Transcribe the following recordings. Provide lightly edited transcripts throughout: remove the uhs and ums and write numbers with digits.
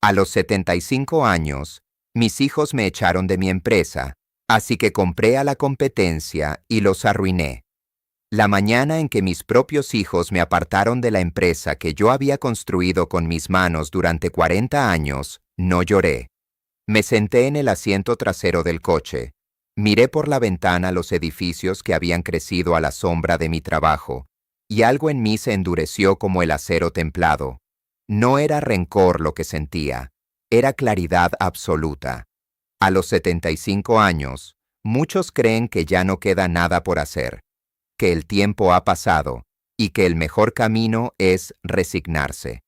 A los 75 años, mis hijos me echaron de mi empresa, así que compré a la competencia y los arruiné. La mañana en que mis propios hijos me apartaron de la empresa que yo había construido con mis manos durante 40 años, no lloré. Me senté en el asiento trasero del coche. Miré por la ventana los edificios que habían crecido a la sombra de mi trabajo, y algo en mí se endureció como el acero templado. No era rencor lo que sentía, era claridad absoluta. A los 75 años, muchos creen que ya no queda nada por hacer, que el tiempo ha pasado y que el mejor camino es resignarse.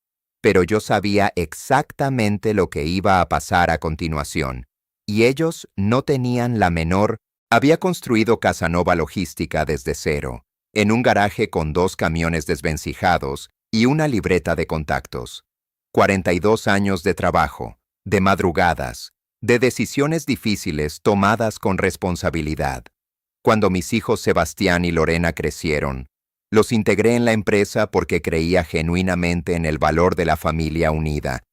Pero yo sabía exactamente lo que iba a pasar a continuación, y ellos no tenían la menor. Había construido Casanova Logística desde cero, en un garaje con 2 camiones desvencijados y una libreta de contactos. 42 años de trabajo, de madrugadas, de decisiones difíciles tomadas con responsabilidad. Cuando mis hijos Sebastián y Lorena crecieron, los integré en la empresa porque creía genuinamente en el valor de la familia unida.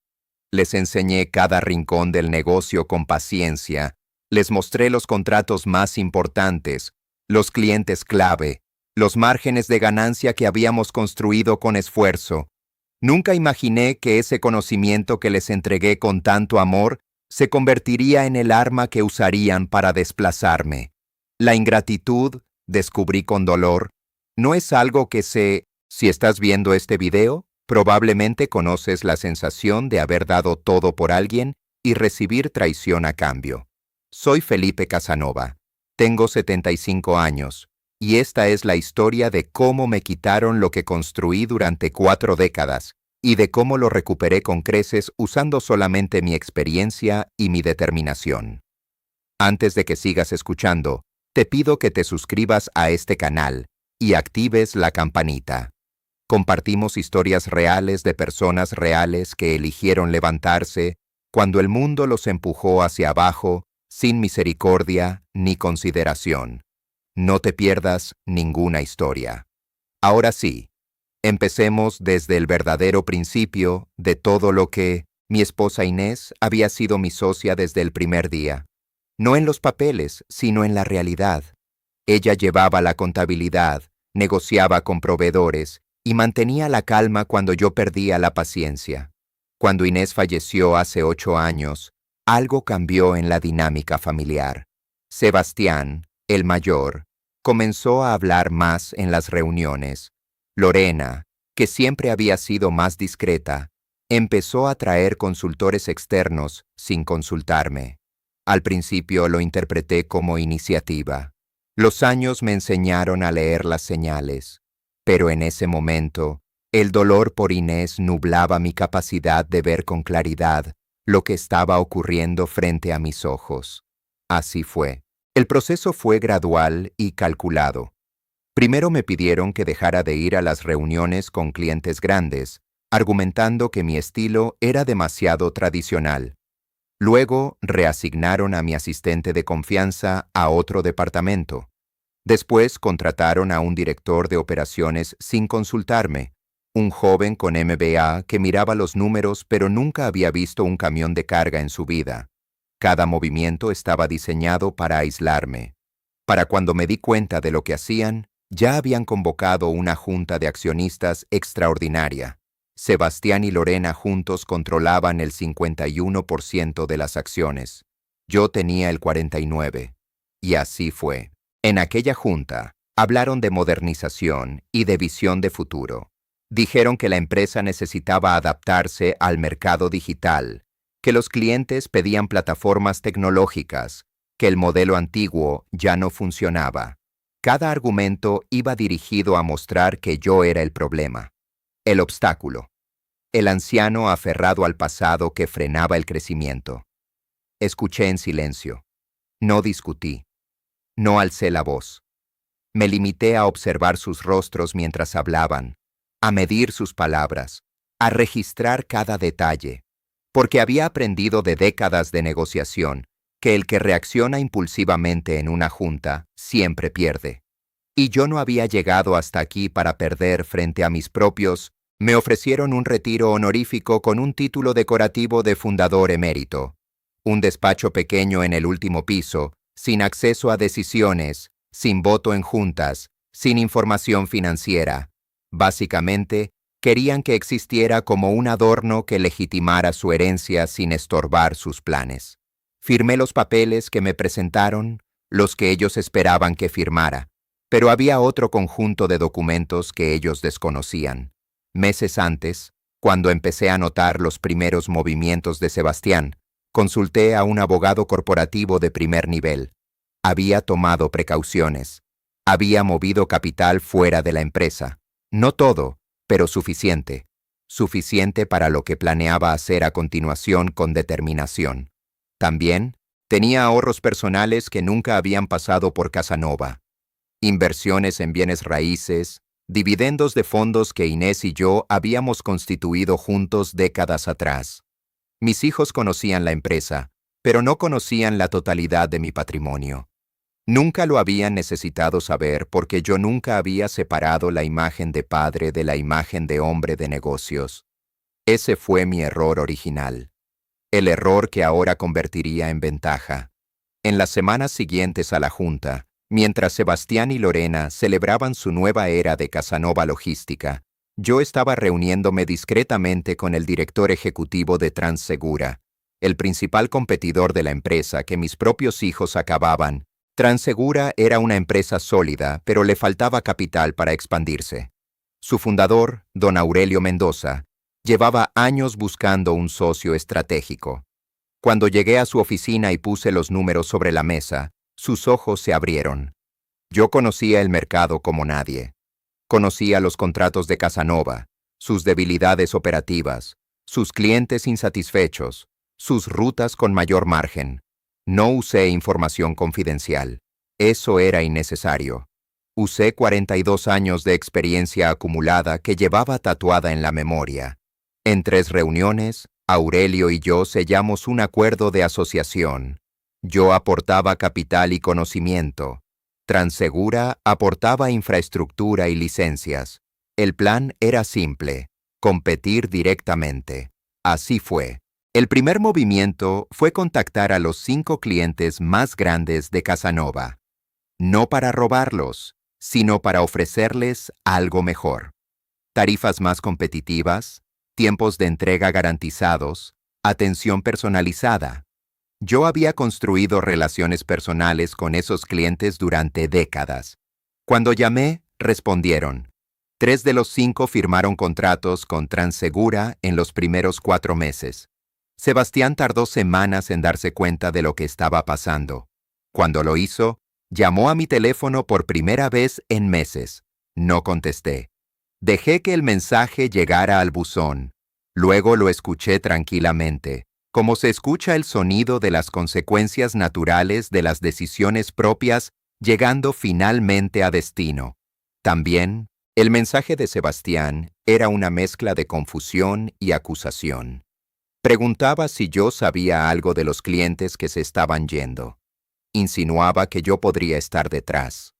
Les enseñé cada rincón del negocio con paciencia, les mostré los contratos más importantes, los clientes clave, los márgenes de ganancia que habíamos construido con esfuerzo. Nunca imaginé que ese conocimiento que les entregué con tanto amor se convertiría en el arma que usarían para desplazarme. La ingratitud, descubrí con dolor, no es algo que Si estás viendo este video, probablemente conoces la sensación de haber dado todo por alguien y recibir traición a cambio. Soy Felipe Casanova, tengo 75 años, y esta es la historia de cómo me quitaron lo que construí durante 4 décadas, y de cómo lo recuperé con creces usando solamente mi experiencia y mi determinación. Antes de que sigas escuchando, te pido que te suscribas a este canal y actives la campanita. Compartimos historias reales de personas reales que eligieron levantarse cuando el mundo los empujó hacia abajo, sin misericordia ni consideración. No te pierdas ninguna historia. Ahora sí, empecemos desde el verdadero principio de todo lo que mi esposa Inés había sido mi socia desde el primer día. No en los papeles, sino en la realidad. Ella llevaba la contabilidad, negociaba con proveedores y mantenía la calma cuando yo perdía la paciencia. Cuando Inés falleció hace 8 años, algo cambió en la dinámica familiar. Sebastián, el mayor, comenzó a hablar más en las reuniones. Lorena, que siempre había sido más discreta, empezó a traer consultores externos sin consultarme. Al principio lo interpreté como iniciativa. Los años me enseñaron a leer las señales, pero en ese momento, el dolor por Inés nublaba mi capacidad de ver con claridad lo que estaba ocurriendo frente a mis ojos. Así fue. El proceso fue gradual y calculado. Primero me pidieron que dejara de ir a las reuniones con clientes grandes, argumentando que mi estilo era demasiado tradicional. Luego reasignaron a mi asistente de confianza a otro departamento. Después contrataron a un director de operaciones sin consultarme, un joven con MBA que miraba los números pero nunca había visto un camión de carga en su vida. Cada movimiento estaba diseñado para aislarme. Para cuando me di cuenta de lo que hacían, ya habían convocado una junta de accionistas extraordinaria. Sebastián y Lorena juntos controlaban el 51% de las acciones. Yo tenía el 49%. Y así fue. En aquella junta, hablaron de modernización y de visión de futuro. Dijeron que la empresa necesitaba adaptarse al mercado digital, que los clientes pedían plataformas tecnológicas, que el modelo antiguo ya no funcionaba. Cada argumento iba dirigido a mostrar que yo era el problema, el obstáculo, el anciano aferrado al pasado que frenaba el crecimiento. Escuché en silencio. No discutí. No alcé la voz. Me limité a observar sus rostros mientras hablaban, a medir sus palabras, a registrar cada detalle, porque había aprendido de décadas de negociación que el que reacciona impulsivamente en una junta siempre pierde. Y yo no había llegado hasta aquí para perder frente a mis propios Me ofrecieron un retiro honorífico con un título decorativo de fundador emérito, un despacho pequeño en el último piso, sin acceso a decisiones, sin voto en juntas, sin información financiera. Básicamente, querían que existiera como un adorno que legitimara su herencia sin estorbar sus planes. Firmé los papeles que me presentaron, los que ellos esperaban que firmara, pero había otro conjunto de documentos que ellos desconocían. Meses antes, cuando empecé a notar los primeros movimientos de Sebastián, consulté a un abogado corporativo de primer nivel. Había tomado precauciones. Había movido capital fuera de la empresa. No todo, pero suficiente. Suficiente para lo que planeaba hacer a continuación con determinación. También tenía ahorros personales que nunca habían pasado por Casanova. Inversiones en bienes raíces, dividendos de fondos que Inés y yo habíamos constituido juntos décadas atrás. Mis hijos conocían la empresa, pero no conocían la totalidad de mi patrimonio. Nunca lo habían necesitado saber porque yo nunca había separado la imagen de padre de la imagen de hombre de negocios. Ese fue mi error original. El error que ahora convertiría en ventaja. En las semanas siguientes a la junta, mientras Sebastián y Lorena celebraban su nueva era de Casanova Logística, yo estaba reuniéndome discretamente con el director ejecutivo de Transsegura, el principal competidor de la empresa que mis propios hijos acababan. Transsegura era una empresa sólida, pero le faltaba capital para expandirse. Su fundador, don Aurelio Mendoza, llevaba años buscando un socio estratégico. Cuando llegué a su oficina y puse los números sobre la mesa, sus ojos se abrieron. Yo conocía el mercado como nadie. Conocía los contratos de Casanova, sus debilidades operativas, sus clientes insatisfechos, sus rutas con mayor margen. No usé información confidencial. Eso era innecesario. Usé 42 años de experiencia acumulada que llevaba tatuada en la memoria. En 3 reuniones, Aurelio y yo sellamos un acuerdo de asociación. Yo aportaba capital y conocimiento. Transsegura aportaba infraestructura y licencias. El plan era simple: competir directamente. Así fue. El primer movimiento fue contactar a los 5 clientes más grandes de Casanova. No para robarlos, sino para ofrecerles algo mejor. Tarifas más competitivas, tiempos de entrega garantizados, atención personalizada. Yo había construido relaciones personales con esos clientes durante décadas. Cuando llamé, respondieron. 3 de los 5 firmaron contratos con Transsegura en los primeros 4 meses. Sebastián tardó semanas en darse cuenta de lo que estaba pasando. Cuando lo hizo, llamó a mi teléfono por primera vez en meses. No contesté. Dejé que el mensaje llegara al buzón. Luego lo escuché tranquilamente, como se escucha el sonido de las consecuencias naturales de las decisiones propias llegando finalmente a destino. También, el mensaje de Sebastián era una mezcla de confusión y acusación. Preguntaba si yo sabía algo de los clientes que se estaban yendo. Insinuaba que yo podría estar detrás.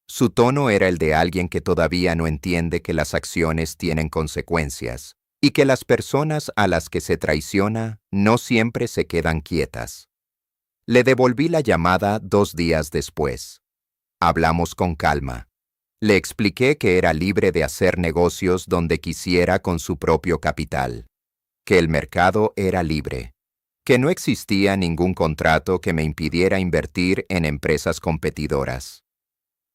Su tono era el de alguien que todavía no entiende que las acciones tienen consecuencias y que las personas a las que se traiciona no siempre se quedan quietas. Le devolví la llamada 2 días después. Hablamos con calma. Le expliqué que era libre de hacer negocios donde quisiera con su propio capital, que el mercado era libre, que no existía ningún contrato que me impidiera invertir en empresas competidoras.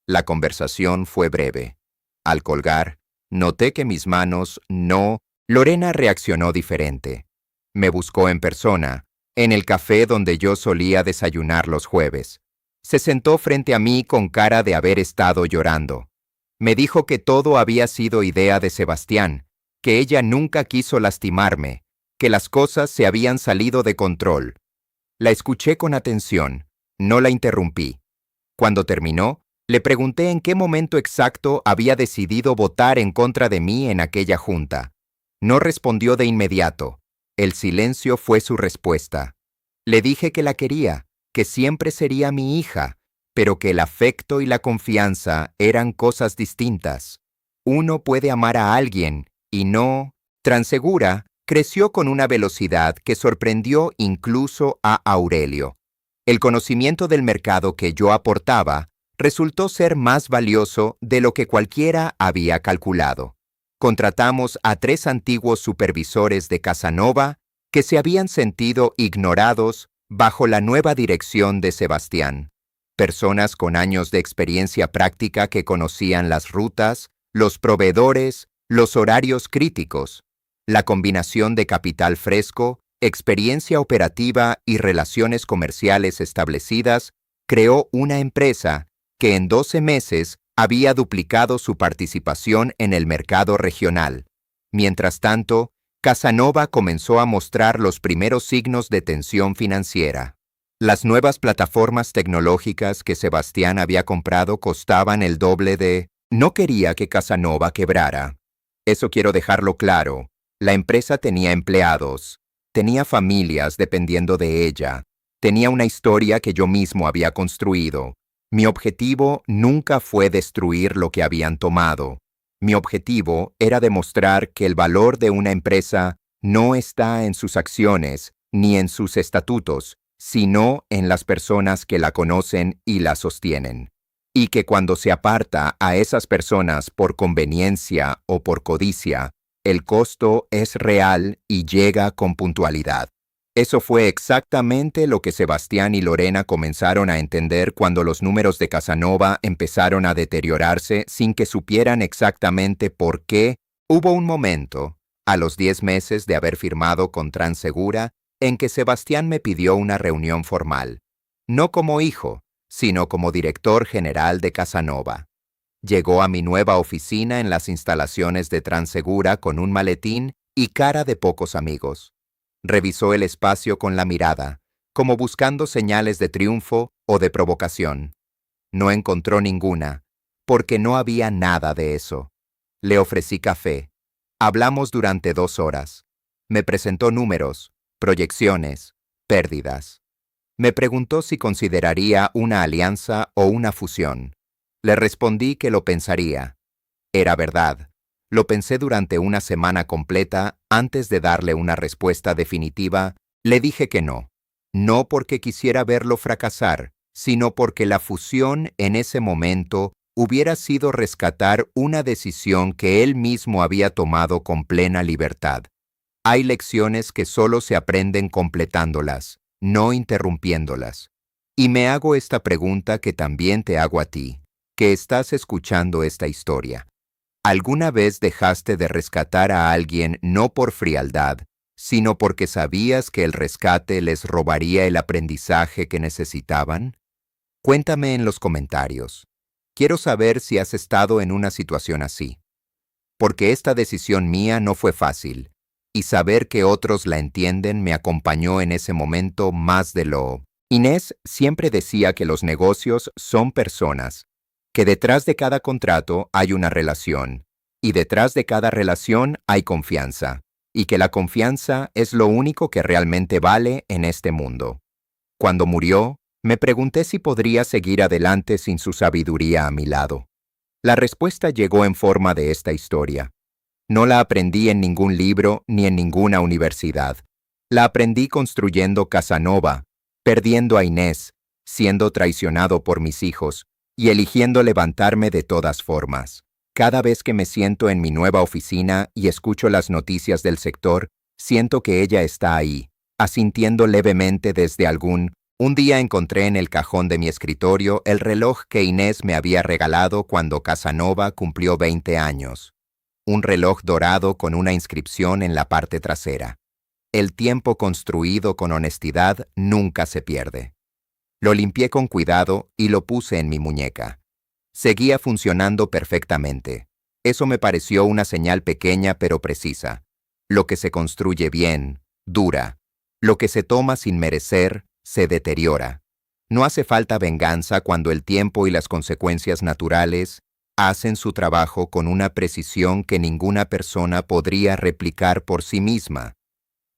La conversación fue breve. Al colgar, noté que mis manos no... Lorena reaccionó diferente. Me buscó en persona, en el café donde yo solía desayunar los jueves. Se sentó frente a mí con cara de haber estado llorando. Me dijo que todo había sido idea de Sebastián, que ella nunca quiso lastimarme, que las cosas se habían salido de control. La escuché con atención, no la interrumpí. Cuando terminó, le pregunté en qué momento exacto había decidido votar en contra de mí en aquella junta. No respondió de inmediato. El silencio fue su respuesta. Le dije que la quería, que siempre sería mi hija, pero que el afecto y la confianza eran cosas distintas. Uno puede amar a alguien Y no, Transegura creció con una velocidad que sorprendió incluso a Aurelio. El conocimiento del mercado que yo aportaba resultó ser más valioso de lo que cualquiera había calculado. Contratamos a 3 antiguos supervisores de Casanova que se habían sentido ignorados bajo la nueva dirección de Sebastián. Personas con años de experiencia práctica que conocían las rutas, los proveedores, los horarios críticos. La combinación de capital fresco, experiencia operativa y relaciones comerciales establecidas creó una empresa que en 12 meses había duplicado su participación en el mercado regional. Mientras tanto, Casanova comenzó a mostrar los primeros signos de tensión financiera. Las nuevas plataformas tecnológicas que Sebastián había comprado costaban el doble de... No quería que Casanova quebrara. Eso quiero dejarlo claro. La empresa tenía empleados, tenía familias dependiendo de ella, tenía una historia que yo mismo había construido. Mi objetivo nunca fue destruir lo que habían tomado. Mi objetivo era demostrar que el valor de una empresa no está en sus acciones ni en sus estatutos, sino en las personas que la conocen y la sostienen. Y que cuando se aparta a esas personas por conveniencia o por codicia, el costo es real y llega con puntualidad. Eso fue exactamente lo que Sebastián y Lorena comenzaron a entender cuando los números de Casanova empezaron a deteriorarse sin que supieran exactamente por qué. Hubo un momento, a los 10 meses de haber firmado con Transegura, en que Sebastián me pidió una reunión formal, no como hijo, sino como director general de Casanova. Llegó a mi nueva oficina en las instalaciones de Transegura con un maletín y cara de pocos amigos. Revisó el espacio con la mirada, como buscando señales de triunfo o de provocación. No encontró ninguna, porque no había nada de eso. Le ofrecí café. Hablamos durante 2 horas. Me presentó números, proyecciones, pérdidas. Me preguntó si consideraría una alianza o una fusión. Le respondí que lo pensaría. Era verdad. Lo pensé durante una semana completa antes de darle una respuesta definitiva. Le dije que no. No porque quisiera verlo fracasar, sino porque la fusión en ese momento hubiera sido rescatar una decisión que él mismo había tomado con plena libertad. Hay lecciones que solo se aprenden completándolas, no interrumpiéndolas. Y me hago esta pregunta que también te hago a ti, que estás escuchando esta historia. ¿Alguna vez dejaste de rescatar a alguien no por frialdad, sino porque sabías que el rescate les robaría el aprendizaje que necesitaban? Cuéntame en los comentarios. Quiero saber si has estado en una situación así. Porque esta decisión mía no fue fácil, y saber que otros la entienden me acompañó en ese momento más de lo... Inés siempre decía que los negocios son personas, que detrás de cada contrato hay una relación, y detrás de cada relación hay confianza, y que la confianza es lo único que realmente vale en este mundo. Cuando murió, me pregunté si podría seguir adelante sin su sabiduría a mi lado. La respuesta llegó en forma de esta historia. No la aprendí en ningún libro ni en ninguna universidad. La aprendí construyendo Casanova, perdiendo a Inés, siendo traicionado por mis hijos, y eligiendo levantarme de todas formas. Cada vez que me siento en mi nueva oficina y escucho las noticias del sector, siento que ella está ahí, asintiendo levemente desde algún... Un día encontré en el cajón de mi escritorio el reloj que Inés me había regalado cuando Casanova cumplió 20 años. Un reloj dorado con una inscripción en la parte trasera. El tiempo construido con honestidad nunca se pierde. Lo limpié con cuidado y lo puse en mi muñeca. Seguía funcionando perfectamente. Eso me pareció una señal pequeña pero precisa. Lo que se construye bien, dura. Lo que se toma sin merecer, se deteriora. No hace falta venganza cuando el tiempo y las consecuencias naturales hacen su trabajo con una precisión que ninguna persona podría replicar por sí misma.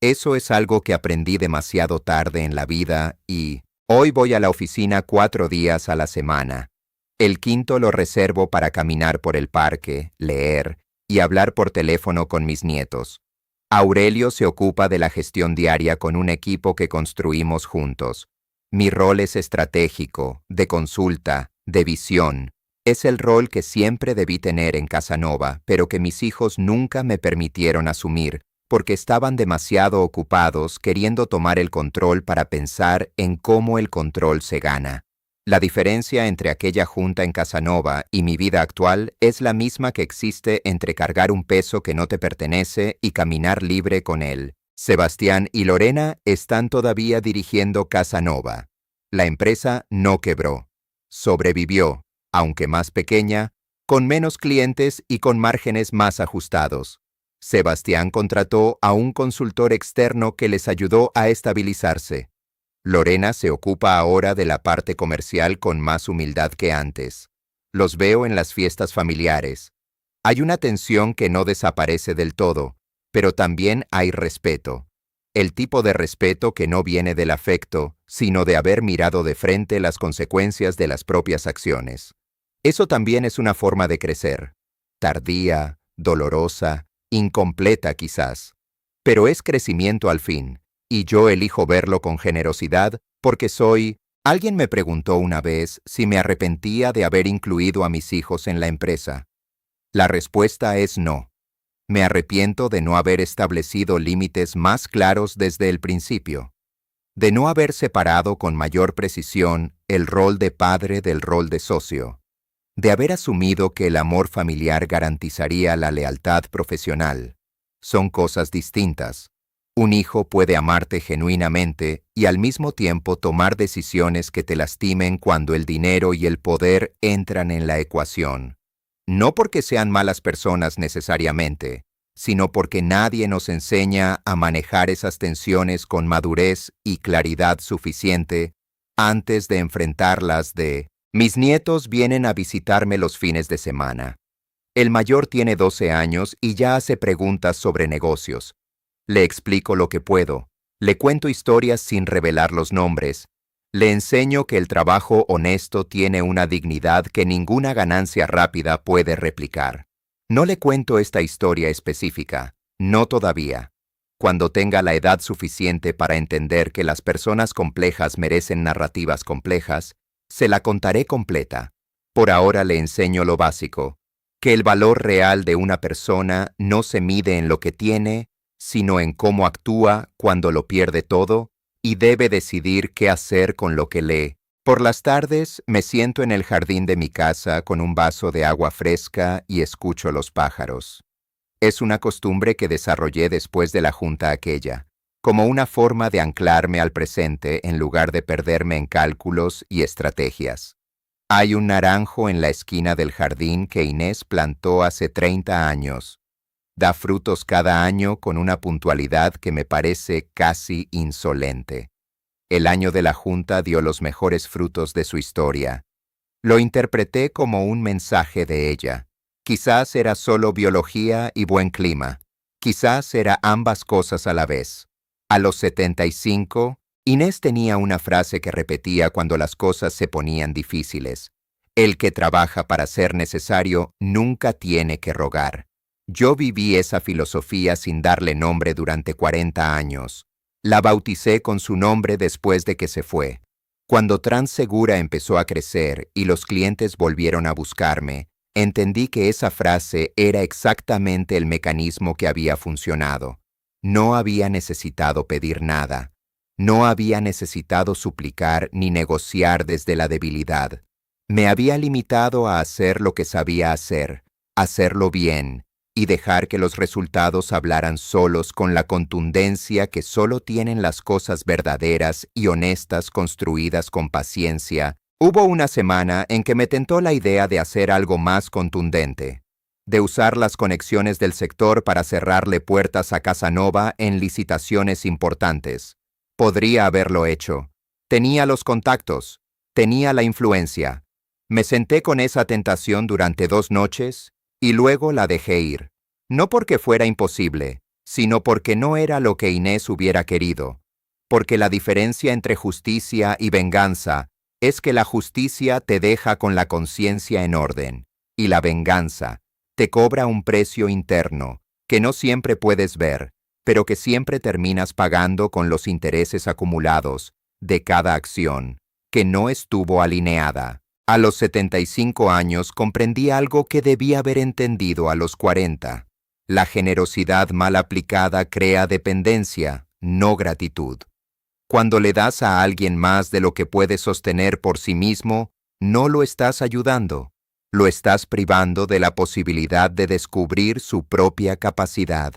Eso es algo que aprendí demasiado tarde en la vida y hoy voy a la oficina 4 días a la semana. El quinto lo reservo para caminar por el parque, leer y hablar por teléfono con mis nietos. Aurelio se ocupa de la gestión diaria con un equipo que construimos juntos. Mi rol es estratégico, de consulta, de visión. Es el rol que siempre debí tener en Casanova, pero que mis hijos nunca me permitieron asumir, porque estaban demasiado ocupados queriendo tomar el control para pensar en cómo el control se gana. La diferencia entre aquella junta en Casanova y mi vida actual es la misma que existe entre cargar un peso que no te pertenece y caminar libre con él. Sebastián y Lorena están todavía dirigiendo Casanova. La empresa no quebró. Sobrevivió, aunque más pequeña, con menos clientes y con márgenes más ajustados. Sebastián contrató a un consultor externo que les ayudó a estabilizarse. Lorena se ocupa ahora de la parte comercial con más humildad que antes. Los veo en las fiestas familiares. Hay una tensión que no desaparece del todo, pero también hay respeto. El tipo de respeto que no viene del afecto, sino de haber mirado de frente las consecuencias de las propias acciones. Eso también es una forma de crecer. Tardía, dolorosa, incompleta quizás. Pero es crecimiento al fin. Y yo elijo verlo con generosidad porque soy... Alguien me preguntó una vez si me arrepentía de haber incluido a mis hijos en la empresa. La respuesta es no. Me arrepiento de no haber establecido límites más claros desde el principio, de no haber separado con mayor precisión el rol de padre del rol de socio, de haber asumido que el amor familiar garantizaría la lealtad profesional. Son cosas distintas. Un hijo puede amarte genuinamente y al mismo tiempo tomar decisiones que te lastimen cuando el dinero y el poder entran en la ecuación. No porque sean malas personas necesariamente, sino porque nadie nos enseña a manejar esas tensiones con madurez y claridad suficiente antes de enfrentarlas de... Mis nietos vienen a visitarme los fines de semana. El mayor tiene 12 años y ya hace preguntas sobre negocios. Le explico lo que puedo, le cuento historias sin revelar los nombres, le enseño que el trabajo honesto tiene una dignidad que ninguna ganancia rápida puede replicar. No le cuento esta historia específica, no todavía. Cuando tenga la edad suficiente para entender que las personas complejas merecen narrativas complejas, se la contaré completa. Por ahora le enseño lo básico, que el valor real de una persona no se mide en lo que tiene, sino en cómo actúa cuando lo pierde todo y debe decidir qué hacer con lo que lee. Por las tardes me siento en el jardín de mi casa con un vaso de agua fresca y escucho los pájaros. Es una costumbre que desarrollé después de la junta aquella, como una forma de anclarme al presente en lugar de perderme en cálculos y estrategias. Hay un naranjo en la esquina del jardín que Inés plantó hace 30 años. Da frutos cada año con una puntualidad que me parece casi insolente. El año de la junta dio los mejores frutos de su historia. Lo interpreté como un mensaje de ella. Quizás era solo biología y buen clima. Quizás era ambas cosas a la vez. A los 75, Inés tenía una frase que repetía cuando las cosas se ponían difíciles. El que trabaja para ser necesario nunca tiene que rogar. Yo viví esa filosofía sin darle nombre durante 40 años. La bauticé con su nombre después de que se fue. Cuando Transsegura empezó a crecer y los clientes volvieron a buscarme, entendí que esa frase era exactamente el mecanismo que había funcionado. No había necesitado pedir nada. No había necesitado suplicar ni negociar desde la debilidad. Me había limitado a hacer lo que sabía hacer, hacerlo bien, y dejar que los resultados hablaran solos con la contundencia que solo tienen las cosas verdaderas y honestas construidas con paciencia. Hubo una semana en que me tentó la idea de hacer algo más contundente, de usar las conexiones del sector para cerrarle puertas a Casanova en licitaciones importantes. Podría haberlo hecho. Tenía los contactos, tenía la influencia. Me senté con esa tentación durante 2 noches, y luego la dejé ir, no porque fuera imposible, sino porque no era lo que Inés hubiera querido, porque la diferencia entre justicia y venganza es que la justicia te deja con la conciencia en orden, y la venganza te cobra un precio interno, que no siempre puedes ver, pero que siempre terminas pagando con los intereses acumulados de cada acción, que no estuvo alineada. A los 75 años comprendí algo que debía haber entendido a los 40. La generosidad mal aplicada crea dependencia, no gratitud. Cuando le das a alguien más de lo que puede sostener por sí mismo, no lo estás ayudando, lo estás privando de la posibilidad de descubrir su propia capacidad.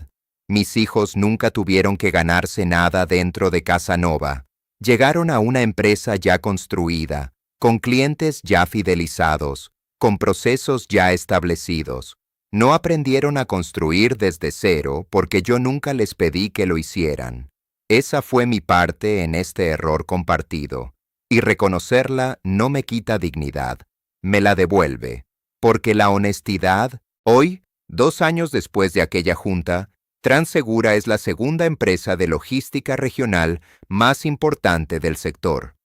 Mis hijos nunca tuvieron que ganarse nada dentro de Casanova. Llegaron a una empresa ya construida, con clientes ya fidelizados, con procesos ya establecidos. No aprendieron a construir desde cero porque yo nunca les pedí que lo hicieran. Esa fue mi parte en este error compartido, y reconocerla no me quita dignidad, me la devuelve, porque la honestidad, hoy, 2 años después de aquella junta, Transegura es la segunda empresa de logística regional más importante del sector.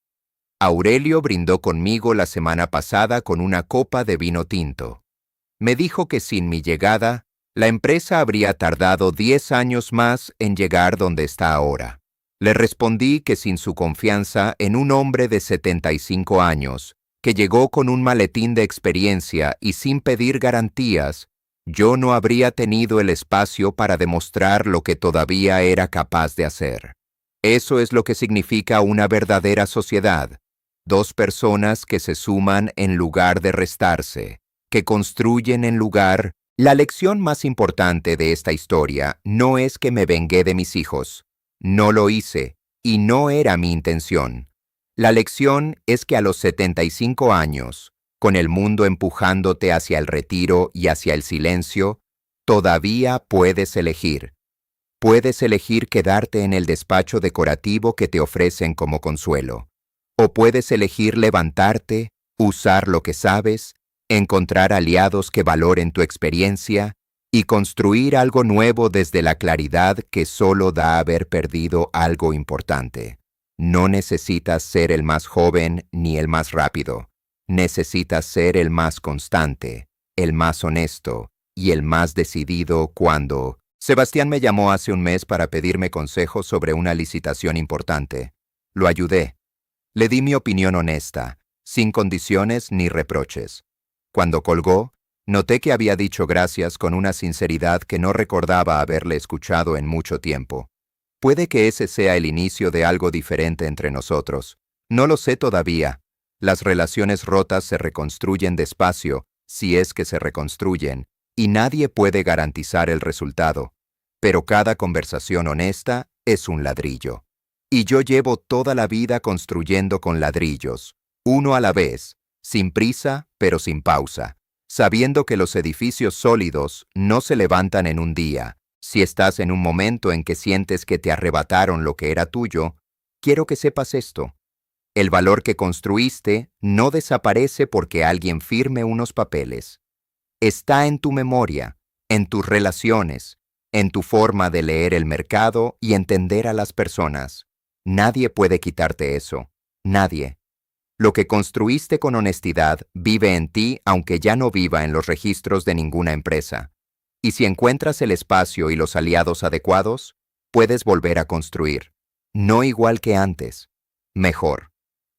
Aurelio brindó conmigo la semana pasada con una copa de vino tinto. Me dijo que sin mi llegada, la empresa habría tardado 10 años más en llegar donde está ahora. Le respondí que sin su confianza en un hombre de 75 años, que llegó con un maletín de experiencia y sin pedir garantías, yo no habría tenido el espacio para demostrar lo que todavía era capaz de hacer. Eso es lo que significa una verdadera sociedad. 2 personas que se suman en lugar de restarse, que construyen en lugar. La lección más importante de esta historia no es que me vengué de mis hijos. No lo hice, y no era mi intención. La lección es que a los 75 años, con el mundo empujándote hacia el retiro y hacia el silencio, todavía puedes elegir. Puedes elegir quedarte en el despacho decorativo que te ofrecen como consuelo. O puedes elegir levantarte, usar lo que sabes, encontrar aliados que valoren tu experiencia y construir algo nuevo desde la claridad que solo da haber perdido algo importante. No necesitas ser el más joven ni el más rápido. Necesitas ser el más constante, el más honesto y el más decidido cuando... Sebastián me llamó hace un mes para pedirme consejos sobre una licitación importante. Lo ayudé. Le di mi opinión honesta, sin condiciones ni reproches. Cuando colgó, noté que había dicho gracias con una sinceridad que no recordaba haberle escuchado en mucho tiempo. Puede que ese sea el inicio de algo diferente entre nosotros. No lo sé todavía. Las relaciones rotas se reconstruyen despacio, si es que se reconstruyen, y nadie puede garantizar el resultado. Pero cada conversación honesta es un ladrillo. Y yo llevo toda la vida construyendo con ladrillos, uno a la vez, sin prisa, pero sin pausa, sabiendo que los edificios sólidos no se levantan en un día. Si estás en un momento en que sientes que te arrebataron lo que era tuyo, quiero que sepas esto. El valor que construiste no desaparece porque alguien firme unos papeles. Está en tu memoria, en tus relaciones, en tu forma de leer el mercado y entender a las personas. Nadie puede quitarte eso. Nadie. Lo que construiste con honestidad vive en ti aunque ya no viva en los registros de ninguna empresa. Y si encuentras el espacio y los aliados adecuados, puedes volver a construir. No igual que antes. Mejor.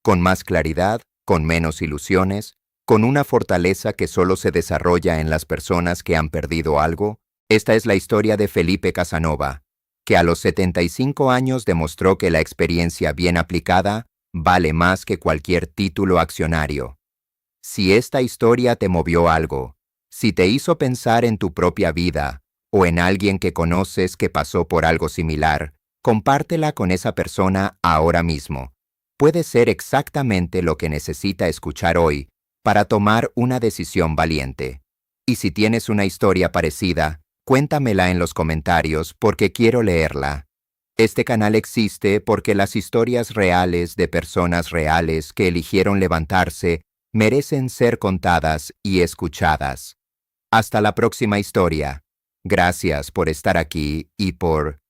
Con más claridad, con menos ilusiones, con una fortaleza que solo se desarrolla en las personas que han perdido algo. Esta es la historia de Felipe Casanova, que a los 75 años demostró que la experiencia bien aplicada vale más que cualquier título accionario. Si esta historia te movió algo, si te hizo pensar en tu propia vida o en alguien que conoces que pasó por algo similar, compártela con esa persona ahora mismo. Puede ser exactamente lo que necesita escuchar hoy para tomar una decisión valiente. Y si tienes una historia parecida, cuéntamela en los comentarios porque quiero leerla. Este canal existe porque las historias reales de personas reales que eligieron levantarse merecen ser contadas y escuchadas. Hasta la próxima historia. Gracias por estar aquí y por